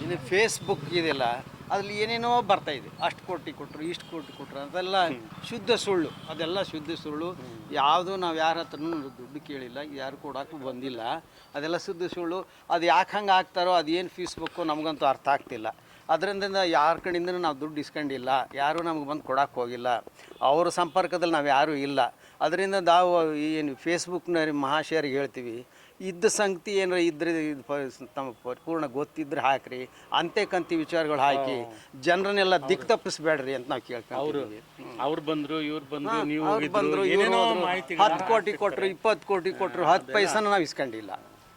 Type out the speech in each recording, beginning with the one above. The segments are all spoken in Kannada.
ಇನ್ನು ಫೇಸ್ಬುಕ್ ಇದೆಯಲ್ಲ ಅದ್ರಲ್ಲಿ ಏನೇನೋ ಬರ್ತಾಯಿದೆ, ಅಷ್ಟು ಕೋಟಿ ಕೊಟ್ಟರು ಇಷ್ಟು ಕೋಟಿ ಕೊಟ್ಟರು ಅದೆಲ್ಲ ಶುದ್ಧ ಸುಳ್ಳು. ಅದೆಲ್ಲ ಶುದ್ಧ ಸುಳ್ಳು. ಯಾವುದು ನಾವು ಯಾರ ಹತ್ರನೂ ದುಡ್ಡು ಕೇಳಿಲ್ಲ, ಯಾರು ಕೊಡೋಕ್ಕೂ ಬಂದಿಲ್ಲ. ಅದೆಲ್ಲ ಶುದ್ಧ ಸುಳ್ಳು. ಅದು ಯಾಕೆ ಹಂಗೆ ಆಗ್ತಾರೋ ಅದೇನು ಫೇಸ್ಬುಕ್ಕು ನಮಗಂತೂ ಅರ್ಥ ಆಗ್ತಿಲ್ಲ. ಅದರಿಂದ ಯಾರ ಕಡೆಯಿಂದನೂ ನಾವು ದುಡ್ಡು ಇಸ್ಕೊಂಡಿಲ್ಲ, ಯಾರೂ ನಮ್ಗೆ ಬಂದು ಕೊಡೋಕ್ಕೆ ಹೋಗಿಲ್ಲ, ಅವ್ರ ಸಂಪರ್ಕದಲ್ಲಿ ನಾವು ಯಾರೂ ಇಲ್ಲ. ಅದರಿಂದ ನಾವು ಏನು ಫೇಸ್ಬುಕ್ನ ಮಹಾಶಯರಿಗೆ ಹೇಳ್ತೀವಿ, ಇದ್ದ ಸಂಗತಿ ಏನಾರ ಇದ್ರೆ ತಮ್ಮ ಪರಿಪೂರ್ಣ ಗೊತ್ತಿದ್ರೆ ಹಾಕ್ರಿ, ಅಂತೆ ಕಂತಿ ವಿಚಾರಗಳು ಹಾಕಿ ಜನರನ್ನೆಲ್ಲ ದಿಕ್ ತಪ್ಪಿಸ್ಬೇಡ್ರಿ ಅಂತ ನಾವು ಕೇಳ್ಕೊಂತೀವಿ. ಅವ್ರು ಬಂದರು ಇವ್ರು ಬಂದರು ನೀವು ಬಂದರು 10 ಕೋಟಿ ಕೊಟ್ಟರು 20 ಕೋಟಿ ಕೊಟ್ಟರು 10 ಪೈಸನ ನಾವು ಇಸ್ಕೊಂಡಿಲ್ಲ,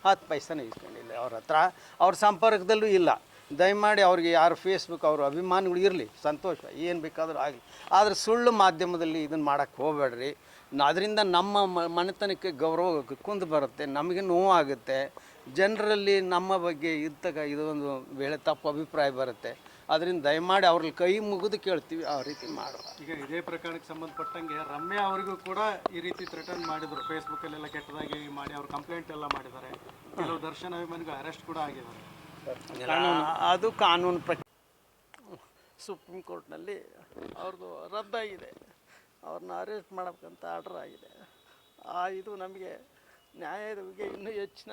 10 ಪೈಸನ ಇಸ್ಕೊಂಡಿಲ್ಲ ಅವ್ರ ಹತ್ರ. ಅವ್ರ ಸಂಪರ್ಕದಲ್ಲೂ ಇಲ್ಲ. ದಯಮಾಡಿ ಅವ್ರಿಗೆ ಯಾರು ಫೇಸ್ಬುಕ್ ಅವ್ರ ಅಭಿಮಾನಿಗಳು ಇರಲಿ, ಸಂತೋಷ, ಏನು ಬೇಕಾದರೂ ಆಗಲಿ. ಆದರೆ ಸುಳ್ಳು ಮಾಧ್ಯಮದಲ್ಲಿ ಇದನ್ನು ಮಾಡೋಕ್ಕೆ ಹೋಗಬೇಡ್ರಿ. ಅದರಿಂದ ನಮ್ಮ ಮನೆತನಕ್ಕೆ ಗೌರವ ಕುಂದು ಬರುತ್ತೆ, ನಮಗೆ ನೋವಾಗುತ್ತೆ. ಜನರಲ್ಲಿ ನಮ್ಮ ಬಗ್ಗೆ ಇದೊಂದು ವೇಳೆ ತಪ್ಪು ಅಭಿಪ್ರಾಯ ಬರುತ್ತೆ. ಅದರಿಂದ ದಯಮಾಡಿ ಅವ್ರಲ್ಲಿ ಕೈ ಮುಗಿದು ಕೇಳ್ತೀವಿ, ಆ ರೀತಿ ಮಾಡುವ. ಈಗ ಇದೇ ಪ್ರಕರಣಕ್ಕೆ ಸಂಬಂಧಪಟ್ಟಂಗೆ ರಮ್ಯಾ ಅವರಿಗೂ ಕೂಡ ಈ ರೀತಿ ಥ್ರೆಟನ್ ಮಾಡಿದರು, ಫೇಸ್ಬುಕ್ಕಲ್ಲೆಲ್ಲ ಕೆಟ್ಟದಾಗಿ ಮಾಡಿ ಅವ್ರು ಕಂಪ್ಲೇಂಟ್ ಎಲ್ಲ ಮಾಡಿದ್ದಾರೆ. ಕೆಲವು ದರ್ಶನ್ ಅಭಿಮಾನಿಗಳು ಅರೆಸ್ಟ್ ಕೂಡ ಆಗಿದ್ದಾರೆ. ಅದು ಕಾನೂನು ಸುಪ್ರೀಂ ಕೋರ್ಟ್ನಲ್ಲಿ ಅವ್ರದ್ದು ರದ್ದಾಗಿದೆ. ಅವ್ರನ್ನ ಅರೆಸ್ಟ್ ಮಾಡಬೇಕಂತ ಆರ್ಡರ್ ಆಗಿದೆ. ಇದು ನಮಗೆ ನ್ಯಾಯದ ಬಗ್ಗೆ ಇನ್ನೂ ಹೆಚ್ಚಿನ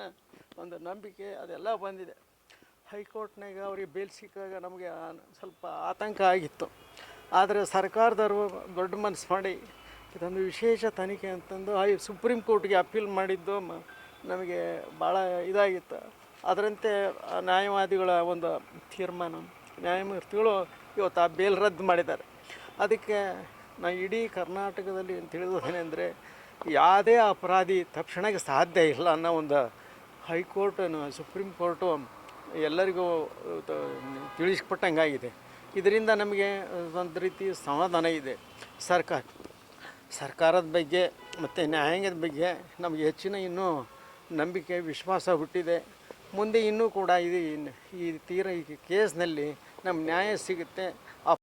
ಒಂದು ನಂಬಿಕೆ ಅದೆಲ್ಲ ಬಂದಿದೆ. ಹೈಕೋರ್ಟ್ನಾಗ ಅವ್ರಿಗೆ ಬೇಲ್ ಸಿಕ್ಕಾಗ ನಮಗೆ ಸ್ವಲ್ಪ ಆತಂಕ ಆಗಿತ್ತು. ಆದರೆ ಸರ್ಕಾರದವರು ದೊಡ್ಡ ಮನಸ್ಸು ಮಾಡಿ ಇದೊಂದು ವಿಶೇಷ ತನಿಖೆ ಅಂತಂದು ಸುಪ್ರೀಂ ಕೋರ್ಟ್ಗೆ ಅಪೀಲ್ ಮಾಡಿದ್ದು ನಮಗೆ ಭಾಳ ಇದಾಗಿತ್ತು. ಅದರಂತೆ ನ್ಯಾಯವಾದಿಗಳ ಒಂದು ತೀರ್ಮಾನ, ನ್ಯಾಯಮೂರ್ತಿಗಳು ಇವತ್ತು ಆ ಬೇಲ್ ರದ್ದು ಮಾಡಿದ್ದಾರೆ. ಅದಕ್ಕೆ ನಾವು ಇಡೀ ಕರ್ನಾಟಕದಲ್ಲಿ ತಿಳಿದೋದೇನೆಂದರೆ ಯಾವುದೇ ಅಪರಾಧಿ ತಕ್ಷಣಕ್ಕೆ ಸಾಧ್ಯ ಇಲ್ಲ ಅನ್ನೋ ಒಂದು ಹೈಕೋರ್ಟ್ ಸುಪ್ರೀಂ ಕೋರ್ಟು ಎಲ್ಲರಿಗೂ ತಿಳಿಸ್ಕೊಟ್ಟಂಗಾಗಿದೆ. ಇದರಿಂದ ನಮಗೆ ಒಂದು ರೀತಿ ಸಮಾಧಾನ ಇದೆ. ಸರ್ಕಾರದ ಬಗ್ಗೆ ಮತ್ತು ನ್ಯಾಯಾಂಗದ ಬಗ್ಗೆ ನಮಗೆ ಹೆಚ್ಚಿನ ಇನ್ನೂ ನಂಬಿಕೆ ವಿಶ್ವಾಸ ಹುಟ್ಟಿದೆ. ಮುಂದೆ ಇನ್ನೂ ಕೂಡ ಈ ಕೇಸ್ನಲ್ಲಿ ನಮ್ಗೆ ನ್ಯಾಯ ಸಿಗುತ್ತೆ.